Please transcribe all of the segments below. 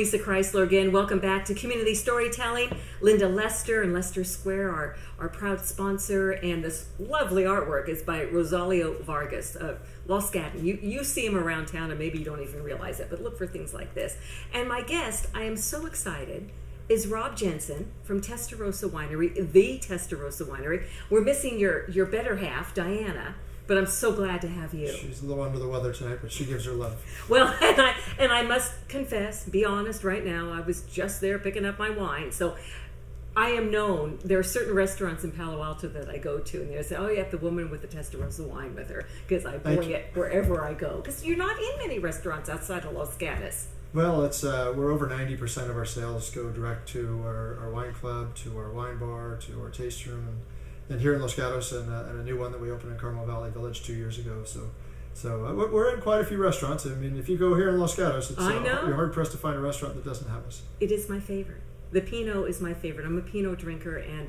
Lissa Kreisler again. Welcome back to Community Storytelling. Linda Lester and Lester Square, our proud sponsor, and this lovely artwork is by Rosalio Vargas of Los Gatos. You see him around town and maybe you don't even realize it, but look for things like this. And my guest, I am so excited, is Rob Jensen from Testarossa Winery, the Testarossa Winery. We're missing your better half, Diana, but I'm so glad to have you. She's a little under the weather tonight, but she gives her love. Well, and I must confess, be honest right now, I was just there picking up my wine. So I am known, there are certain restaurants in Palo Alto that I go to, and they say, oh, you have the woman with the Testarossa wine with her, because I bring it wherever I go. Because you're not in many restaurants outside of Los Gatos. Well, it's we're over 90% of our sales go direct to our wine club, to our wine bar, to our taste room, and here in Los Gatos, and a new one that we opened in Carmel Valley Village 2 years ago. So we're in quite a few restaurants. I mean, if you go here in Los Gatos, you're hard pressed to find a restaurant that doesn't have us. It is my favorite. The Pinot is my favorite. I'm a Pinot drinker, and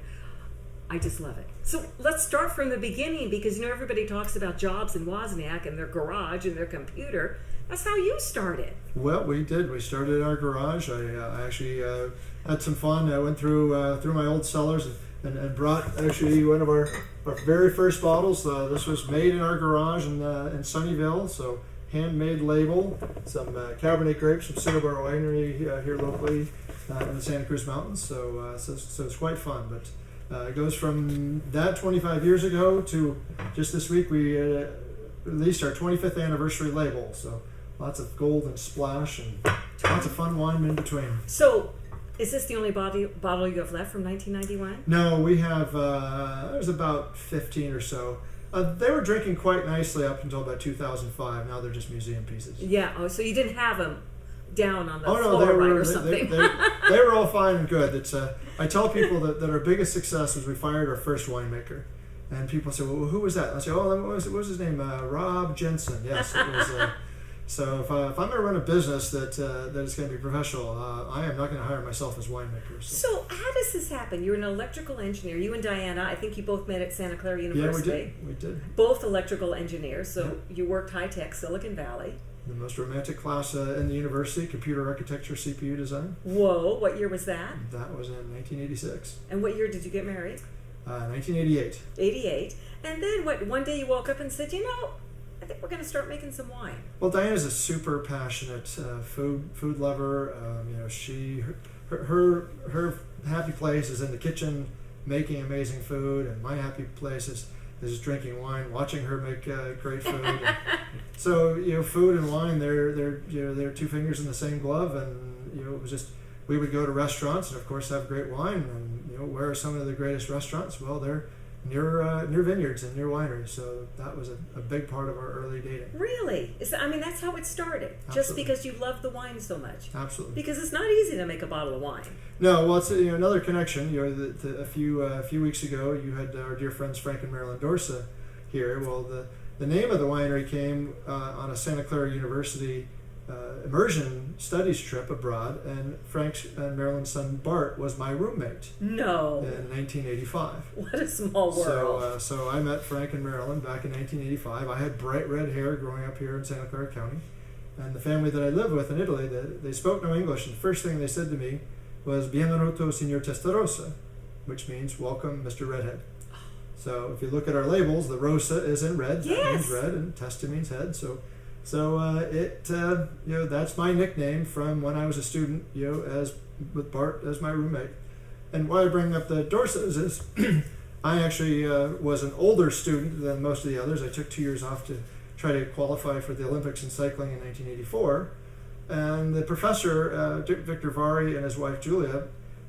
I just love it. So let's start from the beginning, because everybody talks about jobs in Wozniak and their garage and their computer. That's how you started. Well, we did. We started in our garage. I actually had some fun. I went through my old cellars and brought actually one of our very first bottles. This was made in our garage in Sunnyvale, so handmade label. Some Cabernet grapes from Cinnabar Winery here locally in the Santa Cruz Mountains. So it's quite fun. But it goes from that 25 years ago to just this week we released our 25th anniversary label. So lots of gold and splash and lots of fun wine in between. So is this the only bottle you have left from 1991? No, we have, there's about 15 or so. They were drinking quite nicely up until about 2005. Now they're just museum pieces. Yeah, so you didn't have them down on the floor or something. They were all fine and good. It's I tell people that our biggest success was we fired our first winemaker. And people say, well, who was that? I say, what was his name? Rob Jensen. Yes, it was. So if I'm going to run a business that is going to be professional, I am not going to hire myself as winemaker. So how does this happen? You're an electrical engineer. You and Diana, I think you both met at Santa Clara University. Yeah, we did. Both electrical engineers. So you worked high-tech, Silicon Valley. The most romantic class in the university, computer architecture, CPU design. Whoa, what year was that? That was in 1986. And what year did you get married? 1988. 88. And then one day you woke up and said, I think we're going to start making some wine. Well, Diana's a super passionate food lover. Her happy place is in the kitchen making amazing food, and my happy place is drinking wine, watching her make great food. So food and wine, they're two fingers in the same glove, and it was just we would go to restaurants and of course have great wine. And where are some of the greatest restaurants? Well, they're near vineyards and near wineries, so that was a big part of our early dating. Really? That's how it started. Absolutely. Just because you love the wine so much. Absolutely. Because it's not easy to make a bottle of wine. No, well, it's another connection. A few weeks ago, you had our dear friends Frank and Marilyn Dorsa here. Well, the name of the winery came on a Santa Clara University immersion studies trip abroad, and Frank's and Marilyn's son Bart was my roommate. No. In 1985. What a small world. So I met Frank and Marilyn back in 1985. I had bright red hair growing up here in Santa Clara County, and the family that I lived with in Italy, they spoke no English, and the first thing they said to me was "Benvenuto, Signor Testarossa," which means "Welcome, Mr. Redhead." So if you look at our labels, the Rosa is in red. Yes. That means red, and Testa means head. So that's my nickname from when I was a student, with Bart as my roommate. And why I bring up the Dorsas is I actually was an older student than most of the others. I took 2 years off to try to qualify for the Olympics in cycling in 1984. And the professor, Victor Vari, and his wife Julia,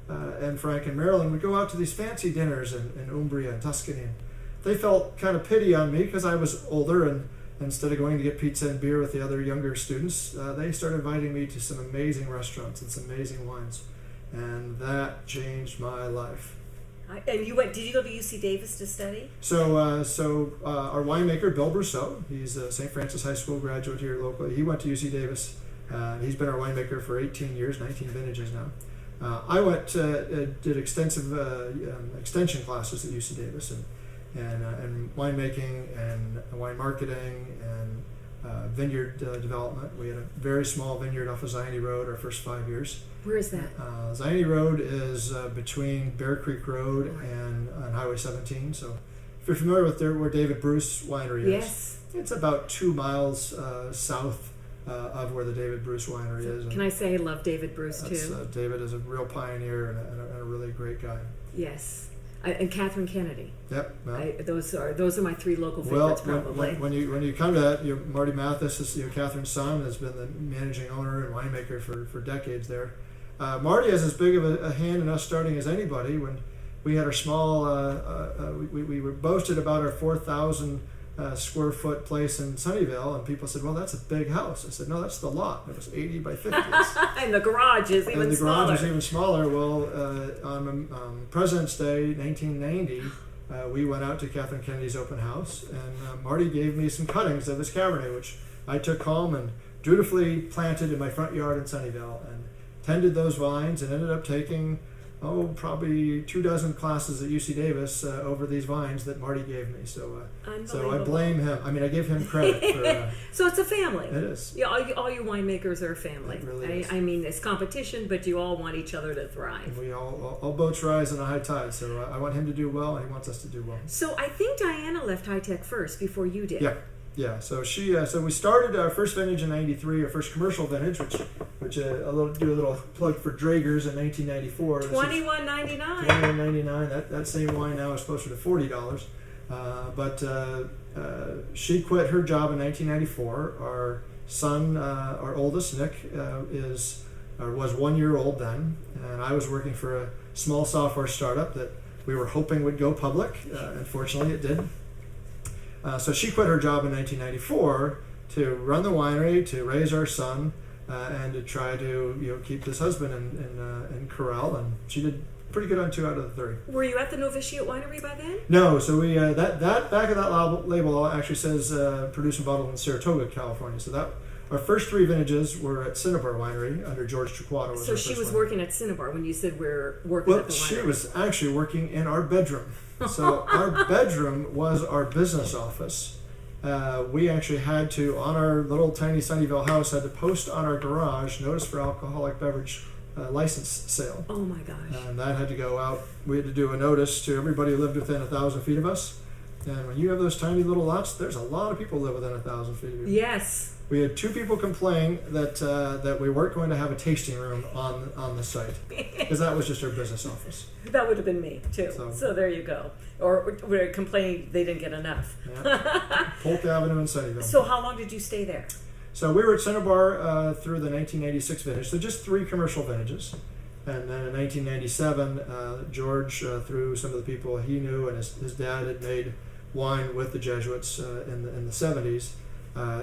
and Frank and Marilyn would go out to these fancy dinners in Umbria and Tuscany. And they felt kind of pity on me because I was older, and instead of going to get pizza and beer with the other younger students, they started inviting me to some amazing restaurants and some amazing wines. And that changed my life. And did you go to UC Davis to study? So our winemaker, Bill Brousseau, he's a St. Francis High School graduate here locally. He went to UC Davis. He's been our winemaker for 18 years, 19 vintages now. I did extensive extension classes at UC Davis, and winemaking and wine marketing and vineyard development. We had a very small vineyard off of Zionty Road our first 5 years. Where is that? Zionty Road is between Bear Creek Road and Highway 17. So if you're familiar with where David Bruce Winery is, Yes. it's about 2 miles south of where the David Bruce Winery is. Can I say I love David Bruce too? David is a real pioneer and a really great guy. Yes. And Catherine Kennedy. Yep. Well, those are my 3 local favorites, probably. When you come to that, Marty Mathis is Catherine's son, has been the managing owner and winemaker for decades there. Marty has as big of a hand in us starting as anybody. When we had our small, we were boasted about our 4,000 square foot place in Sunnyvale, and people said, "Well, that's a big house." I said, "No, that's the lot. It was 80 by 50s." And the garage is even smaller. And the garage is even smaller. Well, on President's Day, 1990, we went out to Catherine Kennedy's open house, and Marty gave me some cuttings of his Cabernet, which I took home and dutifully planted in my front yard in Sunnyvale, and tended those vines, and ended up taking probably 24 classes at UC Davis over these vines that Marty gave me. So I blame him. I mean, I give him credit for. So it's a family. It is. Yeah, all you winemakers are a family. It really is. I mean, it's competition, but you all want each other to thrive. We all boats rise on a high tide. So I want him to do well, and he wants us to do well. So I think Diana left High Tech first before you did. Yeah. So so we started our first vintage in '93, our first commercial vintage, which do a little plug for Draeger's in 1994. $21.99. $21.99. That same wine now is closer to $40. But she quit her job in 1994. Our son, our oldest, Nick, was 1 year old then, and I was working for a small software startup that we were hoping would go public. Unfortunately, it did. So she quit her job in 1994 to run the winery, to raise our son, and to try to keep this husband in corral. And she did pretty good on 2 out of the 3. Were you at the Novitiate Winery by then? No. So we that back of that label actually says produced and bottled in Saratoga, California. So that our first 3 vintages were at Cinnabar Winery under George Truquato. So she was working at Cinnabar when you said we're working at the winery. She was actually working in our bedroom. So our bedroom was our business office. We actually had to, on our little tiny Sunnyvale house, had to post on our garage notice for alcoholic beverage license sale. Oh my gosh. And that had to go out. We had to do a notice to everybody who lived within 1,000 feet of us. And when you have those tiny little lots, there's a lot of people who live within 1,000 feet of you. Yes. We had 2 people complain that we weren't going to have a tasting room on the site, because that was just our business office. That would have been me too. So there you go. Or we're complaining they didn't get enough. Yeah. Polk Avenue in Sunnyvale. So how long did you stay there? So we were at Cinnabar through the 1986 vintage, so just 3 commercial vintages. And then in 1997, George, through some of the people he knew, and his dad had made wine with the Jesuits in the 70s,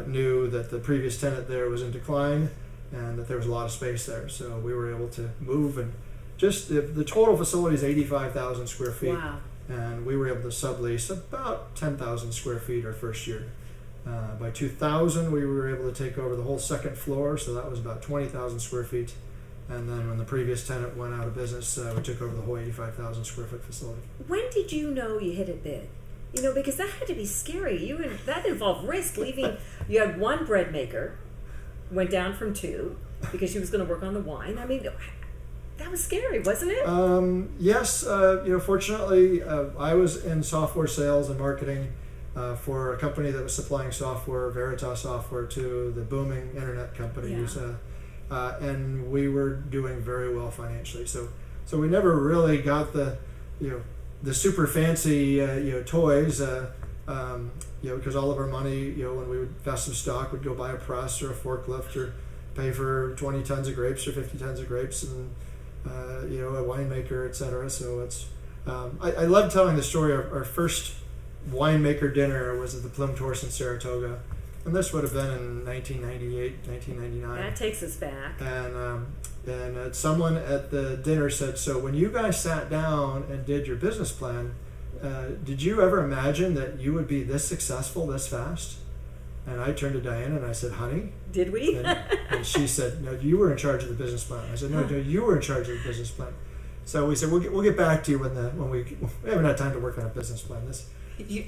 knew that the previous tenant there was in decline and that there was a lot of space there. So we were able to move, and just the total facility is 85,000 square feet. Wow. And we were able to sublease about 10,000 square feet our first year. By 2000, we were able to take over the whole second floor, so that was about 20,000 square feet. And then when the previous tenant went out of business, we took over the whole 85,000 square foot facility. When did you know you hit it big? Because that had to be scary. That involved risk. Leaving, you had 1 bread maker, went down from 2 because she was going to work on the wine. I mean, that was scary, wasn't it? Yes. Fortunately, I was in software sales and marketing for a company that was supplying software, Veritas software, to the booming internet companies, and we were doing very well financially. So we never really got the super fancy toys, because all of our money, when we would invest some stock, we'd go buy a press or a forklift or pay for 20 tons of grapes or 50 tons of grapes and a winemaker, etc. So it's I love telling the story. Our first winemaker dinner was at the Plum Tours in Saratoga, and this would have been in 1998, 1999. That takes us back. And someone at the dinner said, "So when you guys sat down and did your business plan, did you ever imagine that you would be this successful this fast?" And I turned to Diana and I said, "Honey, did we?" And she said, "No, you were in charge of the business plan." I said, "No, you were in charge of the business plan." So we said, "We'll get back to you when we haven't had time to work on a business plan.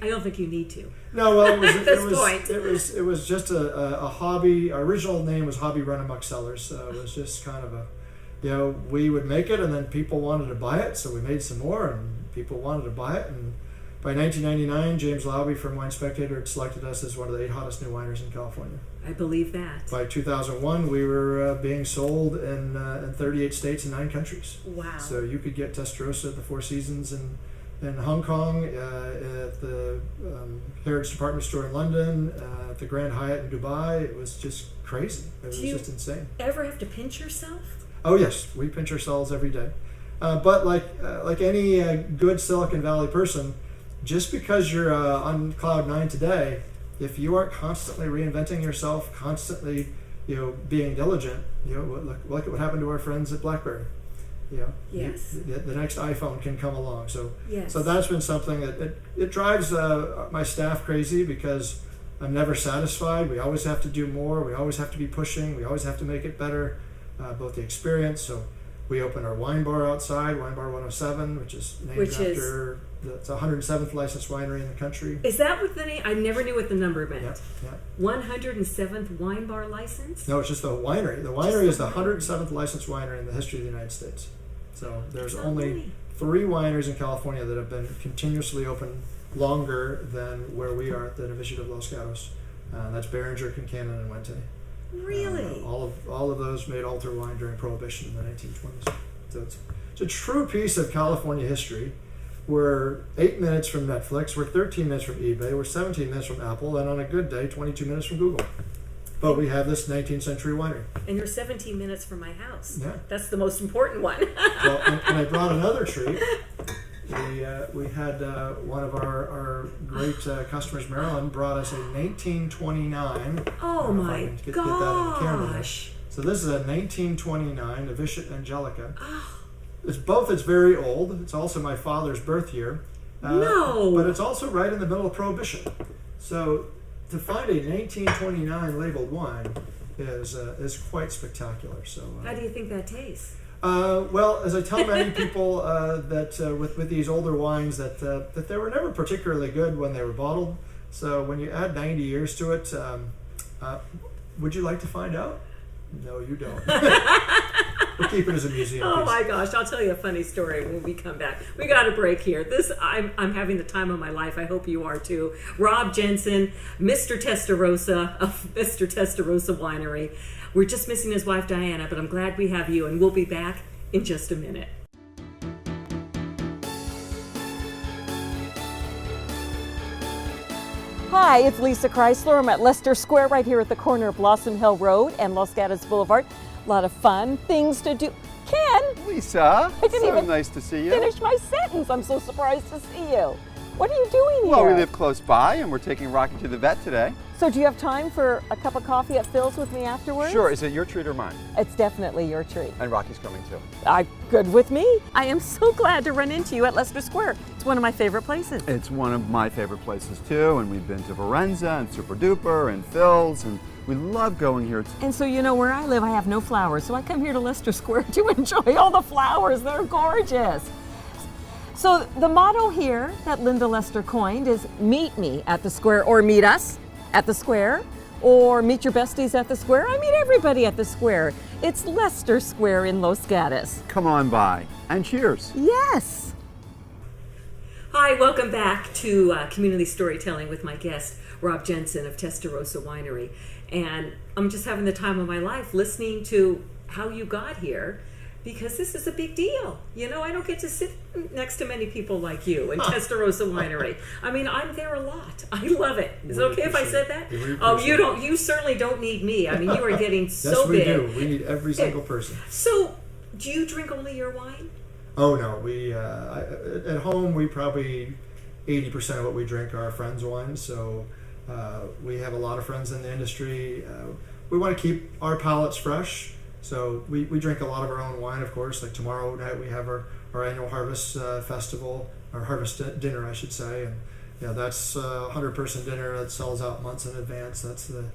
I don't think you need to. No, well, At this point. it was just a hobby. Our original name was Hobby Run Amok Cellars, so it was just kind of we would make it, and then people wanted to buy it, so we made some more, and people wanted to buy it, and by 1999, James Lauby from Wine Spectator had selected us as one of the 8 hottest new wineries in California. I believe that. By 2001, we were being sold in 38 states and 9 countries. Wow. So you could get Testarossa at the Four Seasons in Hong Kong, at the Harrods Department Store in London, at the Grand Hyatt in Dubai. It was just crazy. It was just insane. Ever have to pinch yourself? Oh yes, we pinch ourselves every day. But like any good Silicon Valley person, just because you're on cloud 9 today, if you aren't constantly reinventing yourself, constantly being diligent, look at what happened to our friends at BlackBerry. Yes. The next iPhone can come along. So yes. So that's been something that it drives my staff crazy, because I'm never satisfied. We always have to do more. We always have to be pushing. We always have to make it better, both the experience. So we opened our wine bar outside, Wine Bar 107, which is named after it's the 107th licensed winery in the country. Is that what the name? I never knew what the number meant. Yeah. 107th wine bar license? No, it's just the winery. The winery is the 107th licensed winery in the history of the United States. So there's only 3 wineries in California that have been continuously open longer than where we are at the Division of Los Gatos. That's Beringer, Kincannon, and Wente. Really? All of those made altar wine during Prohibition in the 1920s. So it's a true piece of California history. We're 8 minutes from Netflix, we're 13 minutes from eBay, we're 17 minutes from Apple, and on a good day, 22 minutes from Google. But we have this 19th century winery. And you're 17 minutes from my house. Yeah. That's the most important one. Well, and I brought another treat. We had one of our great customers, Marilyn, brought us a 1929. Oh my get that in the camera. gosh. So this is a 1929 Novitiate Angelica. It's very old. It's also my father's birth year. No. But it's also right in the middle of Prohibition. So to find a 1929 labeled wine is quite spectacular. So how do you think that tastes? Well, as I tell many people that with these older wines that they were never particularly good when they were bottled. So when you add 90 years to it, would you like to find out? No, you don't. We'll keep it as a museum piece. Oh my gosh, I'll tell you a funny story when we come back. We got a break here. I'm having the time of my life. I hope you are too. Rob Jensen, Mr. Testarossa of Mr. Testarossa Winery. We're just missing his wife Diana, but I'm glad we have you, and we'll be back in just a minute. Hi, it's Lissa Kreisler. I'm at Leicester Square right here at the corner of Blossom Hill Road and Los Gatos Boulevard. A lot of fun things to do. Ken! Lisa, I didn't so even nice to see you. finish my sentence. I'm so surprised to see you. What are you doing here? Well, we live close by and we're taking Rocky to the vet today. So do you have time for a cup of coffee at Phil's with me afterwards? Sure, is it your treat or mine? It's definitely your treat. And Rocky's coming too. Good with me. I am so glad to run into you at Leicester Square. It's one of my favorite places. It's one of my favorite places too, and we've been to Varenza and Super Duper and Phil's, and we love going here. And so where I live, I have no flowers, so I come here to Leicester Square to enjoy all the flowers. They're gorgeous. So the motto here that Linda Lester coined is meet me at the square, or meet us at the square, or meet your besties at the square. I meet everybody at the square. It's Leicester Square in Los Gatos. Come on by, and cheers. Yes. Hi, welcome back to Community Storytelling with my guest, Rob Jensen of Testarossa Winery. And I'm just having the time of my life listening to how you got here, because this is a big deal. I don't get to sit next to many people like you in Testarossa Winery. I mean, I'm there a lot. I love it. Is it okay if I said that? Oh, you don't. You certainly don't need me. I mean, you are getting so big. Yes, we do. We need every single person. So, do you drink only your wine? Oh no, we at home we probably 80% of what we drink are our friends' wines. So we have a lot of friends in the industry. We want to keep our palates fresh. So we drink a lot of our own wine, of course. Like tomorrow night we have our annual harvest festival, our harvest dinner, I should say. And that's a 100-person dinner that sells out months in advance. That's the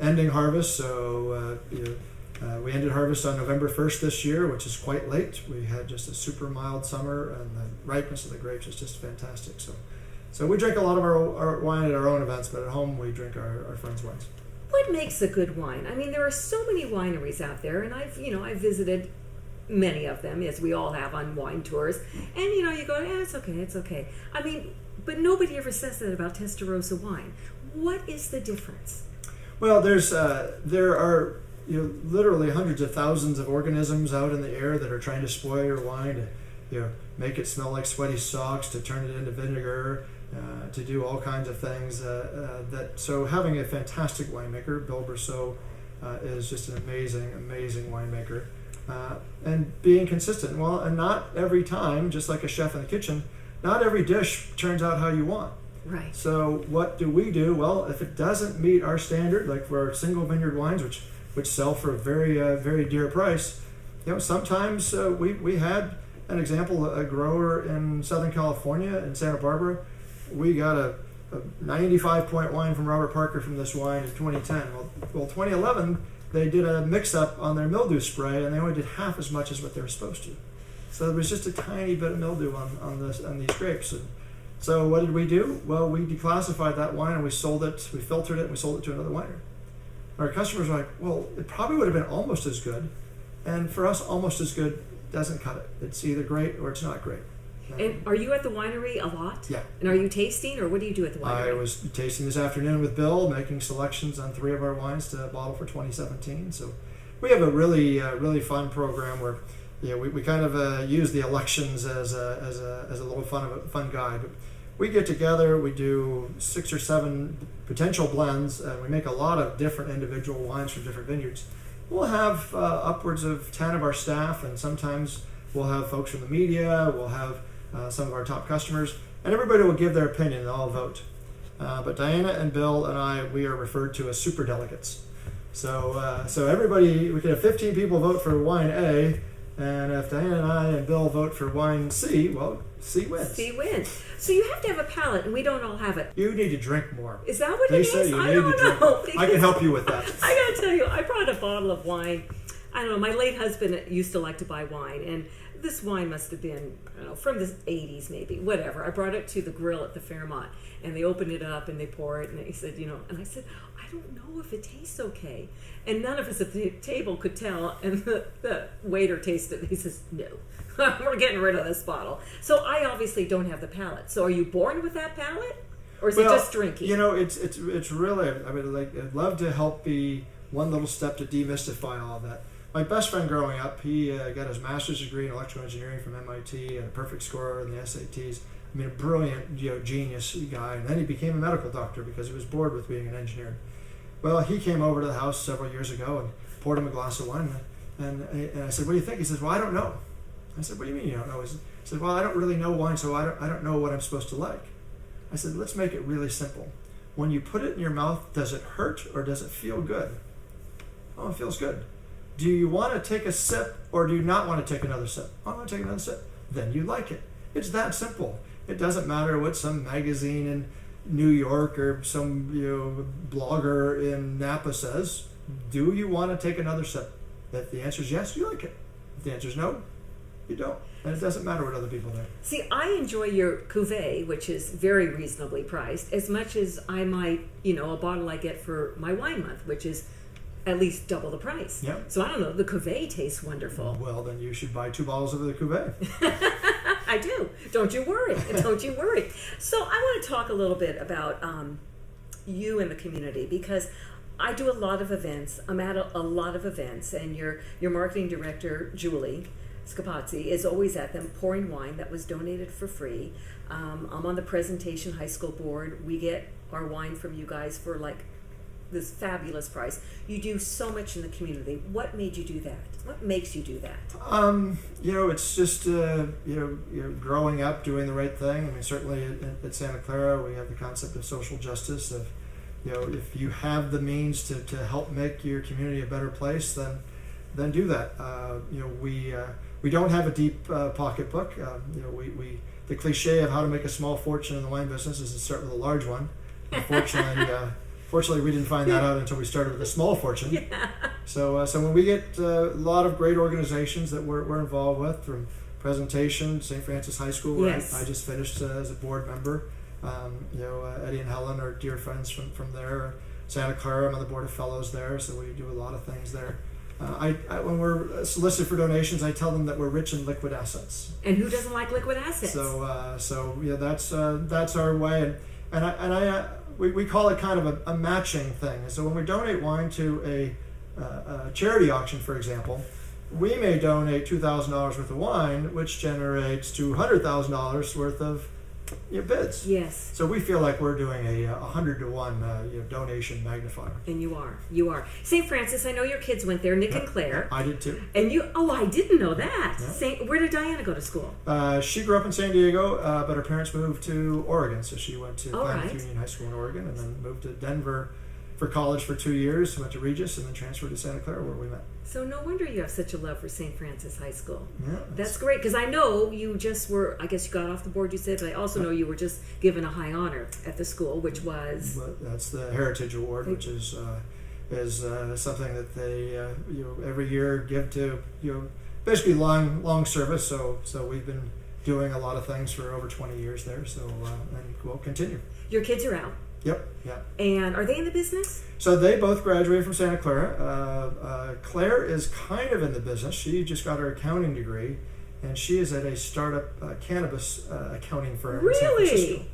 ending harvest. So we ended harvest on November 1st this year, which is quite late. We had just a super mild summer, and the ripeness of the grapes is just fantastic. So So we drink a lot of our wine at our own events, but at home we drink our friends' wines. What makes a good wine? I mean, there are so many wineries out there, and I've visited many of them, as we all have on wine tours. And you go, it's okay. I mean, but nobody ever says that about Testarossa wine. What is the difference? Well, there are literally hundreds of thousands of organisms out in the air that are trying to spoil your wine, to make it smell like sweaty socks, to turn it into vinegar, to do all kinds of things. So having a fantastic winemaker, Bill Brousseau, is just an amazing winemaker, and being consistent. Well, and not every time, just like a chef in the kitchen, not every dish turns out how you want. Right. So what do we do? Well, if it doesn't meet our standard, like for our single vineyard wines, which sell for a very dear price, sometimes we had an example, a grower in Southern California, in Santa Barbara. We got a 95-point wine from Robert Parker from this wine in 2010. Well, 2011, they did a mix-up on their mildew spray, and they only did half as much as what they were supposed to. So there was just a tiny bit of mildew on these grapes. And so what did we do? Well, we declassified that wine, and we sold it, we filtered it, and we sold it to another winery. Our customers were like, well, it probably would have been almost as good. And for us, almost as good doesn't cut it. It's either great or it's not great. And are you at the winery a lot? Yeah. And are you tasting, or what do you do at the winery? I was tasting this afternoon with Bill, making selections on 3 of our wines to bottle for 2017. So we have a really fun program where we kind of use the elections as a little fun guide. But we get together, we do 6 or 7 potential blends, and we make a lot of different individual wines from different vineyards. We'll have upwards of 10 of our staff, and sometimes we'll have folks from the media, we'll have some of our top customers, and everybody will give their opinion and all vote. But Diana and Bill and I, we are referred to as super delegates. So everybody, we could have 15 people vote for wine A, and if Diana and I and Bill vote for wine C, well, C wins. C wins. So you have to have a palate, and we don't all have it. You need to drink more. Is that what Lisa, it is? you I need don't to drink. know. I can help you with that. I gotta tell you, I brought a bottle of wine. I don't know, my late husband used to like to buy wine, and this wine must have been, I don't know, from the 80s maybe, whatever. I brought it to the grill at the Fairmont, and they opened it up and they pour it, and he said, and I said, I don't know if it tastes okay. And none of us at the table could tell, and the waiter tasted it. He says, no, we're getting rid of this bottle. So I obviously don't have the palate. So are you born with that palate? Or is it just drinking? It's really, I'd love to help be one little step to demystify all of that. My best friend growing up, he got his master's degree in electrical engineering from MIT and a perfect score in the SATs. I mean, a brilliant, genius guy. And then he became a medical doctor because he was bored with being an engineer. Well, he came over to the house several years ago and poured him a glass of wine. And I said, what do you think? He says, well, I don't know. I said, what do you mean you don't know? He said, well, I don't really know wine, so I don't know what I'm supposed to like. I said, let's make it really simple. When you put it in your mouth, does it hurt or does it feel good? Oh, it feels good. Do you want to take a sip or do you not want to take another sip? I want to take another sip. Then you like it. It's that simple. It doesn't matter what some magazine in New York or some blogger in Napa says. Do you want to take another sip? If the answer is yes, you like it. If the answer is no, you don't. And it doesn't matter what other people think. See, I enjoy your cuvee, which is very reasonably priced, as much as I might, a bottle I get for my wine month, which is at least double the price. Yeah. So I don't know, the cuvee tastes wonderful. Well, then you should buy 2 bottles of the cuvee. I do. Don't you worry. Don't you worry. So I want to talk a little bit about you and the community, because I do a lot of events. I'm at a lot of events, and your marketing director, Julie Scapazzi, is always at them pouring wine that was donated for free. I'm on the Presentation High School board. We get our wine from you guys for this fabulous price. You do so much in the community. What made you do that? What makes you do that? It's just growing up doing the right thing. I mean, certainly at Santa Clara we have the concept of social justice. Of if you have the means to help make your community a better place, then do that. We don't have a deep pocketbook. The cliche of how to make a small fortune in the wine business is to start with a large one. Fortunately, we didn't find that out until we started with a small fortune. Yeah. So when we get a lot of great organizations that we're involved with, from Presentation, St. Francis High School, where Yes. I just finished as a board member, Eddie and Helen are dear friends from there. Santa Clara, I'm on the board of fellows there, so we do a lot of things there. When we're solicited for donations, I tell them that we're rich in liquid assets. And who doesn't like liquid assets? So that's our way, and we call it kind of a matching thing. So when we donate wine to a charity auction, for example, we may donate $2,000 worth of wine, which generates $200,000 worth of bids. Yes. So we feel like we're doing a 100 to 1 donation magnifier. And you are. St. Francis, I know your kids went there, Nick and Claire. I did too. And I didn't know that. Yeah. Where did Diana go to school? She grew up in San Diego, but her parents moved to Oregon. So she went to Klamath right. Union High School in Oregon and then moved to Denver for college for 2 years, went to Regis, and then transferred to Santa Clara where we met. So no wonder you have such a love for St. Francis High School. Yeah, that's great, because I know you just were, I guess you got off the board, you said, but I also know you were just given a high honor at the school, which was... That's the Heritage Award, which is something that they every year give to basically long service. So we've been doing a lot of things for over 20 years there. So and we'll continue. Your kids are out. Yep. And are they in the business? So they both graduated from Santa Clara. Claire is kind of in the business. She just got her accounting degree, and she is at a startup cannabis accounting firm in San Francisco. Really?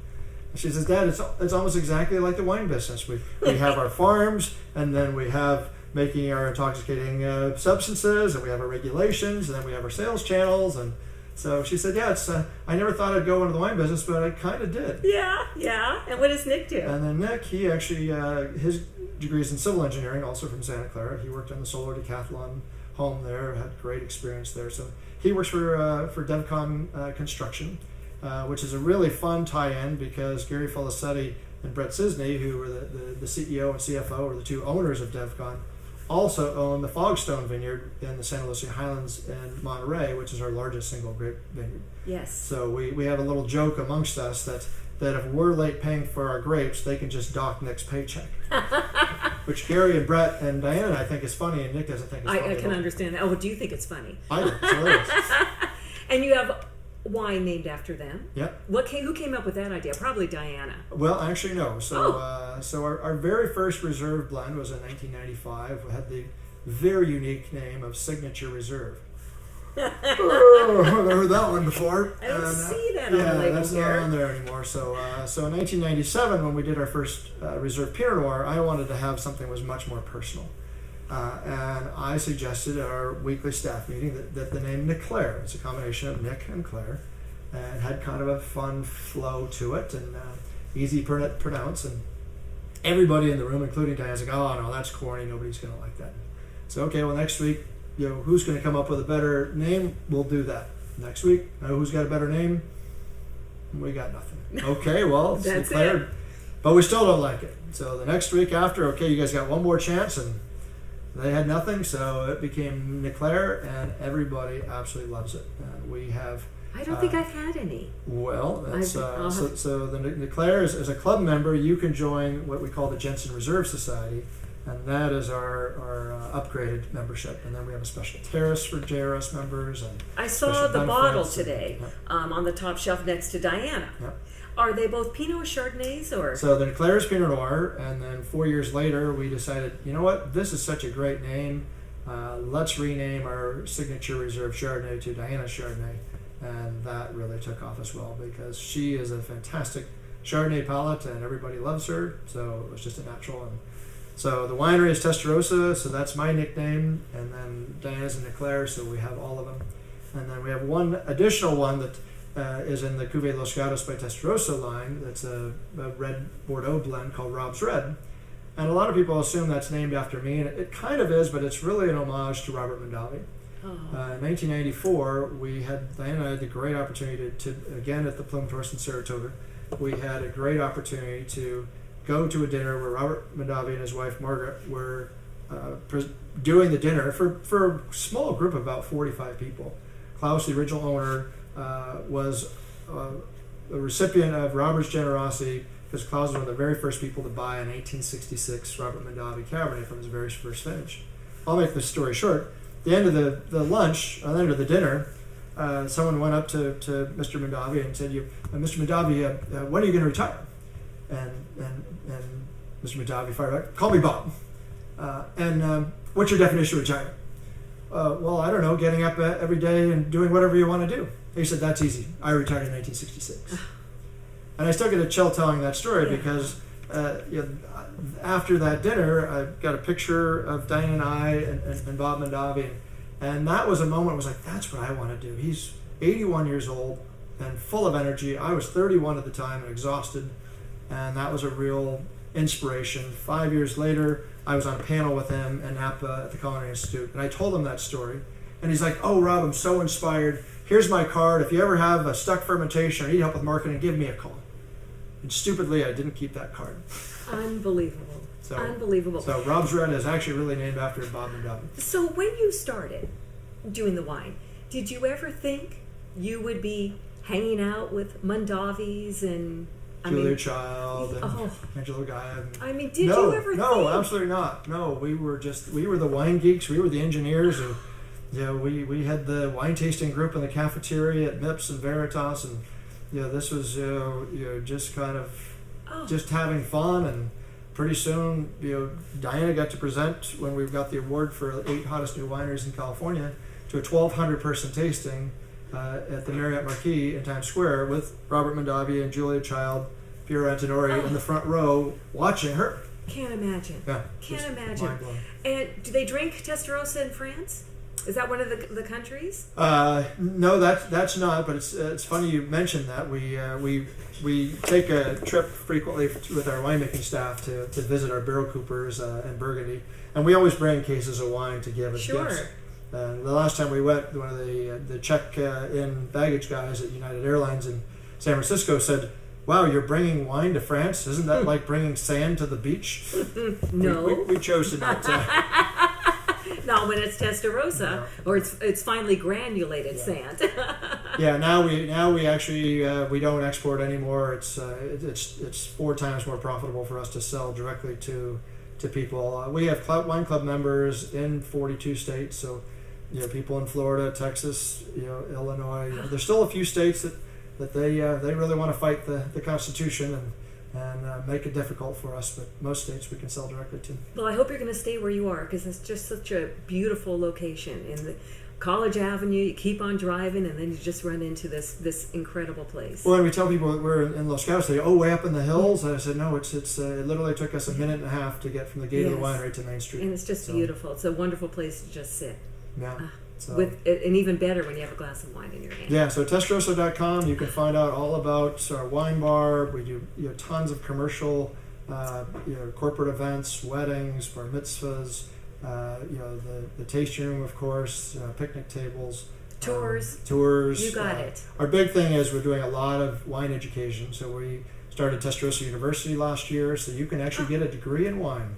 She says, Dad, it's almost exactly like the wine business. We have our farms, and then we have making our intoxicating substances, and we have our regulations, and then we have our sales channels. And so she said, yeah, I never thought I'd go into the wine business, but I kind of did. Yeah. And what does Nick do? And then Nick, he actually, his degree is in civil engineering, also from Santa Clara. He worked on the solar decathlon home there, had great experience there. So he works for DevCon Construction, which is a really fun tie-in because Gary Felicetti and Brett Cisney, who were the CEO and CFO, or the two owners of DevCon, also own the Fogstone Vineyard in the Santa Lucia Highlands in Monterey, which is our largest single grape vineyard. Yes. So we have a little joke amongst us that if we're late paying for our grapes, they can just dock Nick's paycheck. Which Gary and Brett and Diana and I think is funny, and Nick doesn't think it's funny. I can understand that. Oh, do you think it's funny? I do. It's hilarious. And you have wine named after them. Yep. Who came up with that idea? Probably Diana. Well, actually, no. So our very first Reserve blend was in 1995. We had the very unique name of Signature Reserve. Oh, I've never heard that one before. I don't see that on the label that's here. not on there anymore. So in 1997, when we did our first Reserve Pinot Noir, I wanted to have something that was much more personal. And I suggested at our weekly staff meeting that the name Nick Claire, it's a combination of Nick and Claire, and had kind of a fun flow to it and easy to pronounce. And everybody in the room, including Diana's like, oh no, that's corny, nobody's going to like that. So okay, well next week, who's going to come up with a better name? We'll do that. Next week, who's got a better name? We got nothing. Okay, well, it's That's Claire, it. but we still don't like it. So the next week after, okay, you guys got one more chance, and they had nothing, so it became Niclaire, and everybody absolutely loves it. We have. I don't think I've had any. Well, that's, so the Niclaire is a club member. You can join what we call the Jensen Reserve Society, and that is our upgraded membership. And then we have a special terrace for JRS members. And I saw the bottle today on the top shelf next to Diana. Yep. Are they both Pinot or Chardonnays, or? So the Niclaire is Pinot Noir, and then 4 years later we decided, you know what, this is such a great name. Let's rename our signature reserve Chardonnay to Diana Chardonnay, and that really took off as well because she is a fantastic Chardonnay palate, and everybody loves her. So it was just a natural. And so the winery is Testarossa, so that's my nickname, and then Diana's and Niclaire, so we have all of them, and then we have one additional one that. Is in the Cuvée Los Gatos by Testarossa line. That's a red Bordeaux blend called Rob's Red. And a lot of people assume that's named after me, and it kind of is, but it's really an homage to Robert Mondavi. In 1994, Diana and I had the great opportunity to again at the Plume Tours in Saratoga, we had a great opportunity to go to a dinner where Robert Mondavi and his wife Margaret were doing the dinner for a small group of about 45 people. Klaus, the original owner, was a recipient of Robert's generosity because Klaus was one of the very first people to buy an 1866 Robert Mondavi Cabernet from his very first vintage. I'll make this story short. At the end of the lunch, at the end of the dinner, someone went up to Mr. Mondavi and said, Mr. Mondavi, when are you going to retire? And Mr. Mondavi fired back, call me Bob. What's your definition of retirement? Well, I don't know, getting up every day and doing whatever you want to do. He said, that's easy. I retired in 1966. And I still get a chill telling that story because after that dinner, I got a picture of Diane and I and Bob Mondavi. And that was a moment I was like, that's what I want to do. He's 81 years old and full of energy. I was 31 at the time and exhausted. And that was a real inspiration. 5 years later, I was on a panel with him in Napa at the Culinary Institute. And I told him that story. And he's like, oh, Rob, I'm so inspired. Here's my card. If you ever have a stuck fermentation or need help with marketing, give me a call. And stupidly, I didn't keep that card. Unbelievable. Unbelievable. So Rob's Red is actually really named after Bob Mondavi. So when you started doing the wine, did you ever think you would be hanging out with Mondavis and Julia Child and Angelo Gaia? Did you ever think? No, absolutely not. No, we were the wine geeks. We were the engineers. And, we had the wine tasting group in the cafeteria at MIPS and Veritas. And, this was, just kind of just having fun. And pretty soon, Diana got to present when we got the award for 8 hottest new wineries in California to a 1,200 person tasting at the Marriott Marquis in Times Square with Robert Mondavi and Julia Child, Piero Antinori in the front row watching her. Can't imagine. Yeah, can't imagine. And do they drink Testarossa in France? Is that one of the countries? No, that's not. But it's funny you mentioned that. We take a trip frequently with our winemaking staff to visit our barrel coopers in Burgundy, and we always bring cases of wine to give as gifts. The last time we went, one of the check-in baggage guys at United Airlines in San Francisco said, wow, you're bringing wine to France? Isn't that like bringing sand to the beach? No. We chose to not. Not when it's Testarossa, or it's finely granulated sand. Now we actually we don't export anymore. It's 4 times more profitable for us to sell directly to people. We have wine club members in 42 states, so people in Florida, Texas, Illinois. There's still a few states that they really want to fight the Constitution and make it difficult for us, but most states we can sell directly to. Well, I hope you're going to stay where you are, because it's just such a beautiful location in the College Avenue. You keep on driving, and then you just run into this incredible place. Well, and we tell people that we're in Los Gatos, they go, way up in the hills. And I said, no, it literally took us a minute and a half to get from the gate of the winery to Main Street. And it's just beautiful. It's a wonderful place to just sit. Yeah. And even better when you have a glass of wine in your hand. Yeah, so Testarossa.com, you can find out all about our wine bar. We do tons of commercial, corporate events, weddings, bar mitzvahs, the tasting room, of course, picnic tables. Tours. Tours. You got it. Our big thing is we're doing a lot of wine education. So we started Testarossa University last year, so you can actually get a degree in wine.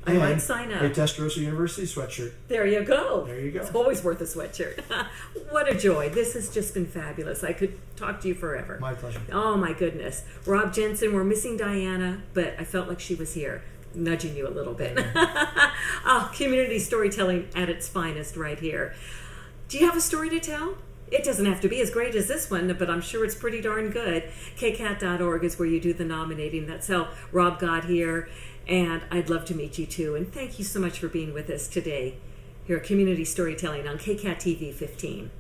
I might sign up. A Testarossa University sweatshirt. There you go. There you go. It's always worth a sweatshirt. What a joy. This has just been fabulous. I could talk to you forever. My pleasure. Oh, my goodness. Rob Jensen, we're missing Diana, but I felt like she was here, nudging you a little bit. Community storytelling at its finest right here. Do you have a story to tell? It doesn't have to be as great as this one, but I'm sure it's pretty darn good. KCAT.org is where you do the nominating. That's how Rob got here. And I'd love to meet you too. And thank you so much for being with us today here at Community Storytelling on KCAT TV 15.